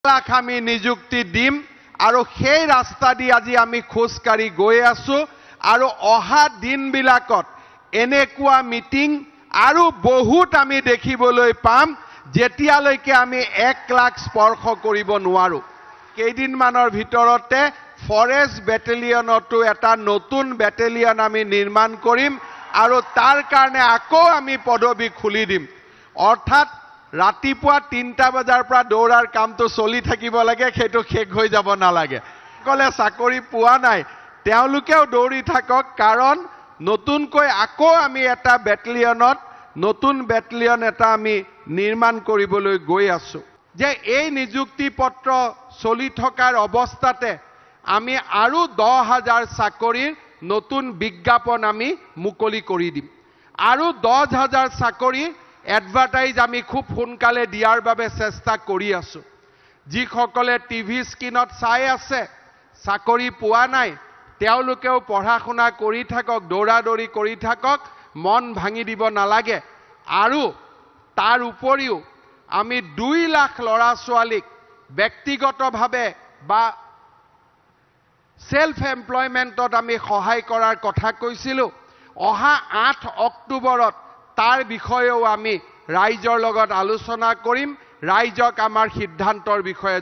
লাখ আমি নিযুক্তি দিম আৰু সেই ৰাস্তা দি আজি আমি খোজকাঢ়ি গৈ আছো আৰু অহা দিনবিলাকত এনেকুৱা মিটিং আৰু বহুত আমি দেখিবলৈ পাম যেতিয়ালৈকে আমি 1 লাখ স্পৰ্শ কৰিব নোৱাৰো। কেইদিনমানৰ ভিতৰতে ফৰেষ্ট বেটেলিয়নতো এটা নতুন বেটেলিয়ন আমি নিৰ্মাণ কৰিম আৰু তাৰ কাৰণে আকৌ আমি পদবী খুলি দিম। অৰ্থাৎ ৰাতিপুৱা 3টা বজাৰ পৰা দৌৰাৰ কামটো চলি থাকিব লাগে, সেইটো শেষ হৈ যাব নালাগে। কলে চাকৰি পোৱা নাই তেওঁলোকেও দৌৰি থাকক, কাৰণ নতুনকৈ আকৌ আমি এটা বেটেলিয়নত নতুন বেটেলিয়ন এটা আমি নিৰ্মাণ কৰিবলৈ গৈ আছো। যে এই নিযুক্তি পত্ৰ চলি থকাৰ অৱস্থাতে আমি আৰু 10,000 চাকৰিৰ নতুন বিজ্ঞাপন আমি মুকলি কৰি দিম আৰু 10,000 চাকৰি এডভাৰটাইজ আমি খুব সোনকালে দিয়াৰ বাবে চেষ্টা কৰি আছো। যিসকলে টিভি স্ক্ৰীনত চাই আছে চাকৰি পোৱা নাই তেওঁলোকেও পঢ়া শুনা কৰি থাকক, দৌৰাদৌৰি কৰি থাকক, মন ভাঙি দিব নালাগে। আৰু তাৰ উপৰিও আমি 2 লাখ ল'ৰা ছোৱালীক ব্যক্তিগতভাৱে বা সেলফ এমপ্লয়মেন্টত আমি সহায় কৰাৰ কথা কৈছিলো। অহা 8 অক্টোবৰত তাৰ বিষয়েও আমি ৰাইজৰ লগত আলোচনা কৰিম, ৰাইজক আমাৰ সিদ্ধান্তৰ বিষয়ে